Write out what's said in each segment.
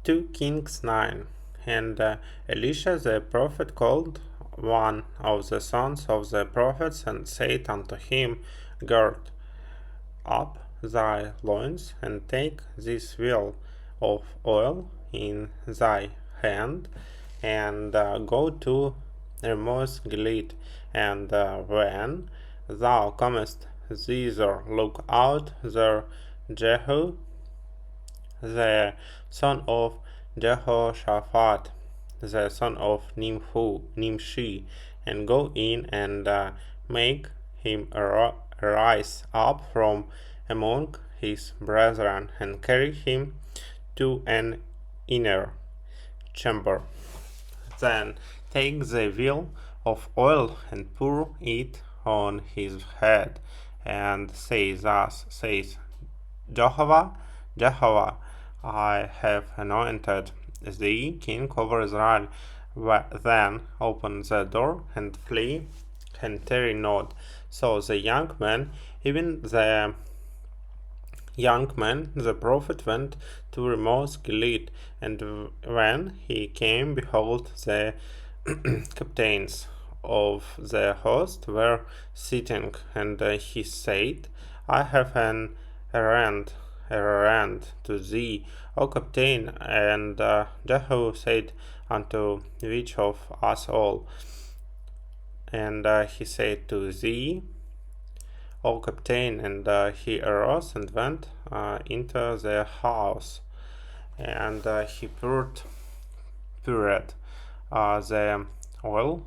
2 Kings 9. And Elisha the prophet called one of the sons of the prophets and said unto him, Gird up thy loins, and take this vial of oil in thy hand, and go to Ramoth Gilead, and when thou comest thither, look out there Jehu the son of Jehoshaphat, the son of Nimshi, and go in and make him rise up from among his brethren, and carry him to an inner chamber. Then take the vial of oil and pour it on his head, and say, Thus says Jehovah, Jehovah, I have anointed thee king over Israel. Then open the door and flee, and tarry not. So the young man, even the young man, the prophet, went to Ramoth Gilead, and when he came, behold, the captains of the host were sitting, and he said, I have an errand to thee, O captain. And Jehu said unto which of us all? And he said, to thee, O captain. And he arose and went into the house, and he poured the oil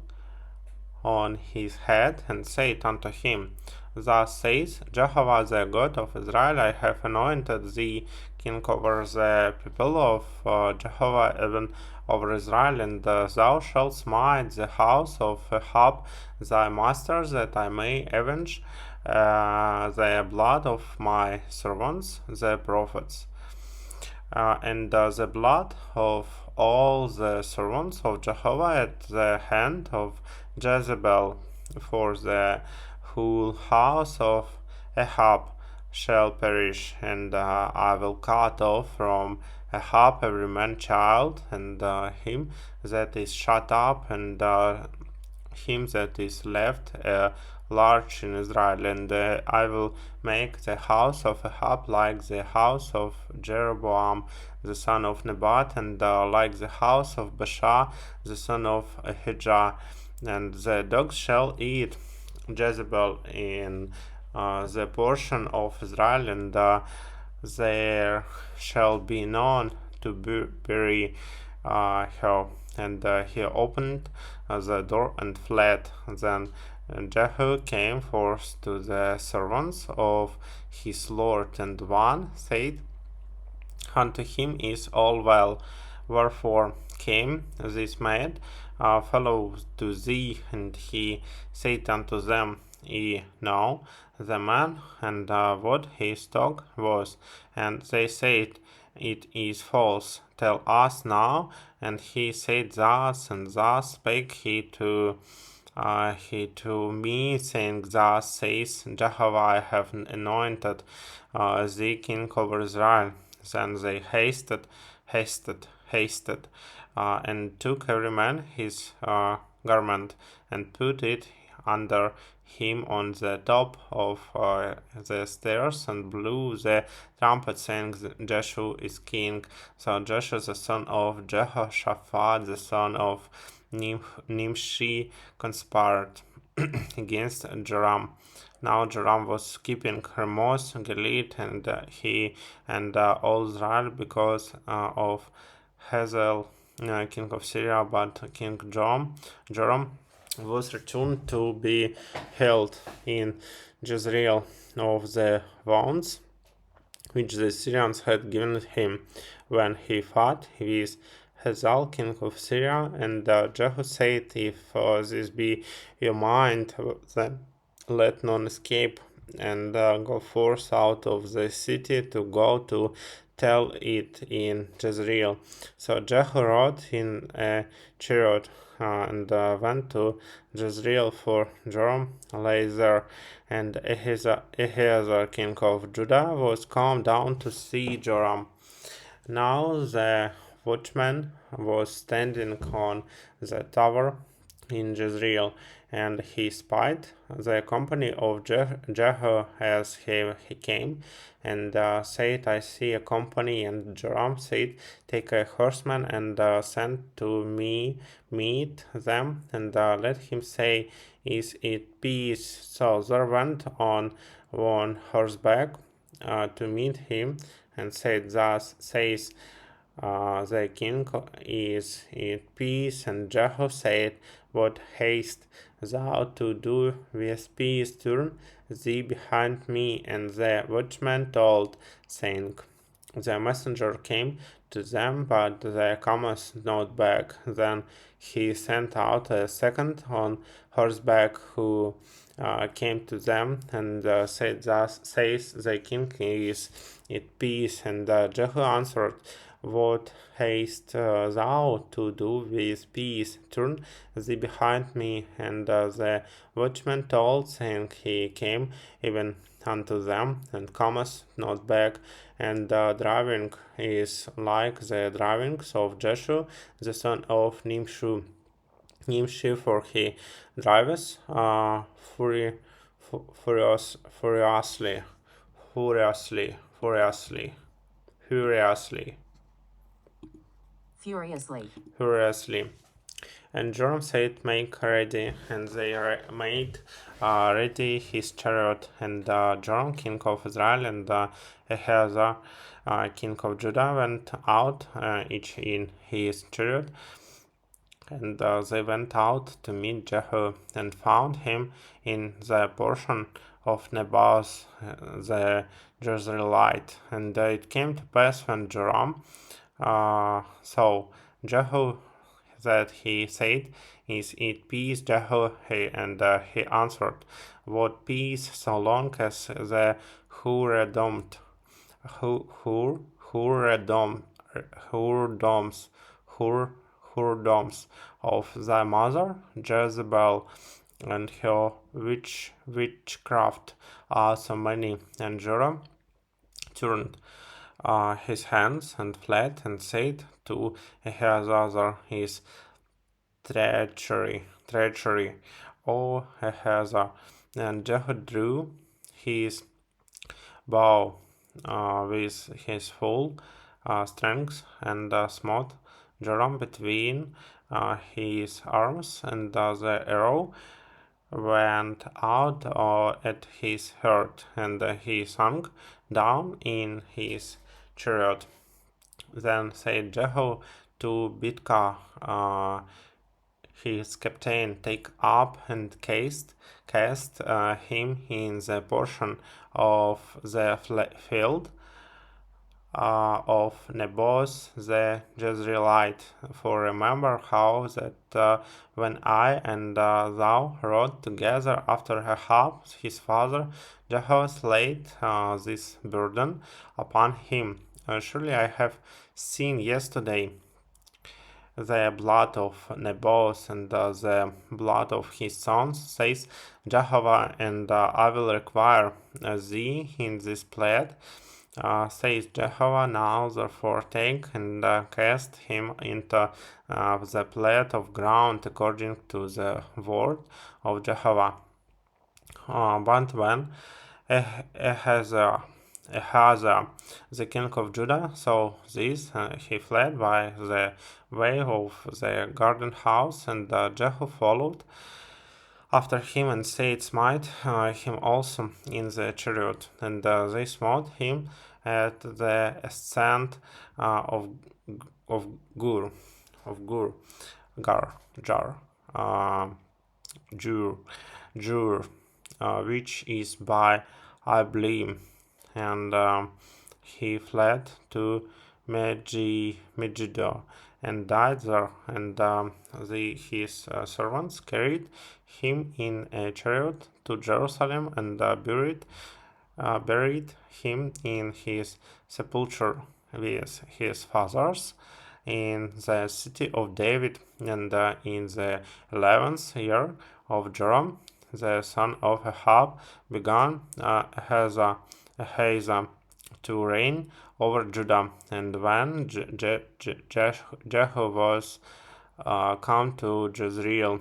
on his head, and said unto him, Thus says Jehovah the God of Israel, I have anointed thee king over the people of Jehovah, even over Israel, and thou shalt smite the house of Ahab thy master, that I may avenge the blood of my servants the prophets, and the blood of all the servants of Jehovah at the hand of Jezebel, for the whole house of Ahab shall perish, and I will cut off from Ahab every man child, and him that is shut up, and him that is left large in Israel, and I will make the house of Ahab like the house of Jeroboam the son of Nebat, and like the house of Baasha the son of Ahijah, and the dogs shall eat Jezebel in the portion of Israel, and there shall be none to bury her. And he opened the door and fled. Then Jehu came forth to the servants of his lord, and one said unto him, Is all well? Wherefore came this maid fellow to thee? And he said unto them, Ye know the man, and what his talk was. And they said, It is false. Tell us now. And he said, Thus and thus spake he to me, saying, Thus says Jehovah, I have anointed thee king over Israel. Then they hasted, and took every man his garment, and put it under him on the top of the stairs, and blew the trumpet, saying, Jehu is king. So Jehu the son of Jehoshaphat, the son of Nimshi, conspired against Joram. Now Joram was keeping Ramoth Gilead, and he and all Israel, because of Hazael, king of Syria, but King Joram was returned to be held in Jezreel of the wounds which the Syrians had given him when he fought with Hazael, king of Syria. And Jehu said, If this be your mind, then let none escape, and go forth out of the city to go to tell it in Jezreel. So Jehu rode in a chariot and went to Jezreel, for Joram lay there. And Ahazar, king of Judah, was come down to see Joram. Now the watchman was standing on the tower in Jezreel, and he spied the company of Jehu as he came, and said, I see a company. And Joram said, take a horseman and send to me meet them, and let him say, is it peace? So there went on one horseback to meet him, and said, thus says the king, is in peace. And Jehu said, what haste thou to do with peace? Turn thee behind me. And the watchman told, saying, the messenger came to them, but they cometh not back. Then he sent out a second on horseback, who came to them, and said, thus says the king, is at peace. And Jehu answered, what haste thou to do with peace? Turn thee behind me. And the watchman told, saying, he came even unto them, and cometh not back. And driving is like the drivings of Jehu, the son of Nimshi, for he driveth furiously, furiously, furiously, furiously, furiously. And Joram said, make ready. And they made ready his chariot. And Joram, king of Israel, and Ahab, king of Judah, went out, each in his chariot. And they went out to meet Jehu, and found him in the portion of Naboth the Jezreelite. And it came to pass when Joram saw Jehu, that he said, is it peace, Jehu? And he answered, what peace, so long as the whoredoms of thy mother Jezebel, and her witchcraft are so many. And Joram turned his hands and fled, and said to Ahaz, his treachery, O Ahaz. And Jehu drew his bow with his full strength, and smote Joram between his arms, and the arrow went out at his heart, and he sunk down in his chariot. Then said Jehu to Bidkar, his captain, take up and cast him in the portion of the field of Naboth the Jezreelite. For remember how that when I and thou rode together after Ahab his father, Jehu laid this burden upon him. Surely I have seen yesterday the blood of Naboth and the blood of his sons, says Jehovah, and I will require thee in this pledge, says Jehovah. Now therefore take and cast him into the plate of ground according to the word of Jehovah. But when Ahaz, the king of Judah, saw this, he fled by the way of the garden house, and Jehu followed after him, and said, smite him also in the chariot. And they smote him at the ascent of Gur, Jur, which is by Ibleam. And he fled to Megiddo and died there. And his servants carried him in a chariot to Jerusalem, and buried him in his sepulchre with his fathers in the city of David. And in the 11th year of Joram, the son of Ahab, began Ahaz to reign over Judah. And when Jehu was come to Jezreel,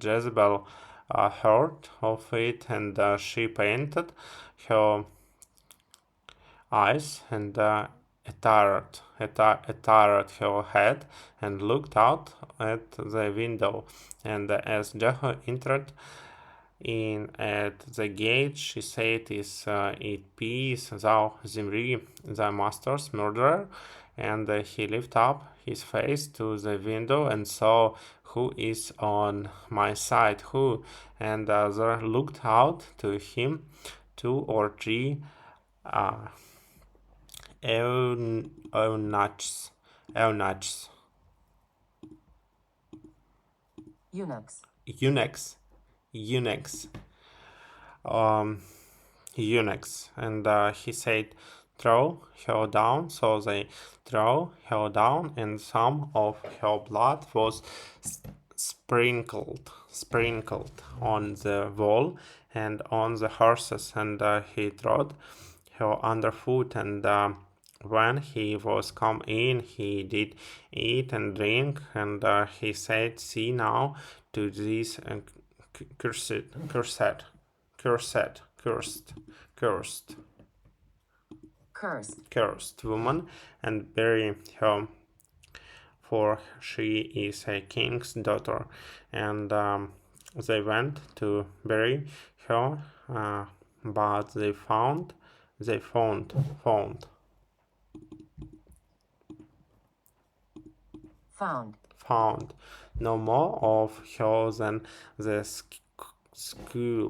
Jezebel heard of it, and she painted her eyes and attired her head and looked out at the window. And as Jehu entered in at the gate, she said, "Is it peace, thou Zimri, thy master's murderer?" And he lifted up his face to the window and saw, "Who is on my side? Who?" And the other looked out to him, 2 or 3 eunuchs, eunuchs, Eunuchs. eunuchs, eunuchs, eunuchs. And he said, "Throw her down." So they threw her down, and some of her blood was sprinkled on the wall and on the horses, and he trod her underfoot. And when he was come in, he did eat and drink, and he said, "See now to this cursed, cursed, cursed, cursed, cursed, cursed woman, and bury her, for she is a king's daughter." And they went to bury her, but they found no more of her than the skull,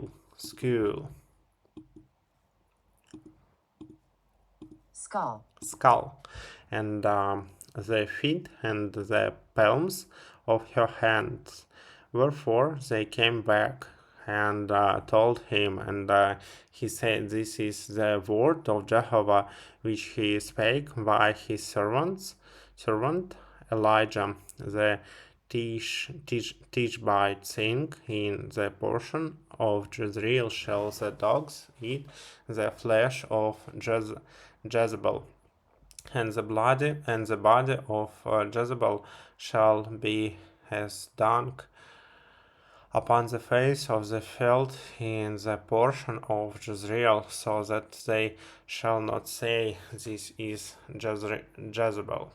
and the feet and the palms of her hands. Wherefore they came back and told him, and he said, "This is the word of Jehovah which he spake by his servant Elijah the Tishbite, saying, In the portion of Jezreel shall the dogs eat the flesh of Jezebel, and the body of Jezebel shall be as dung upon the face of the field in the portion of Jezreel, so that they shall not say, This is Jezebel."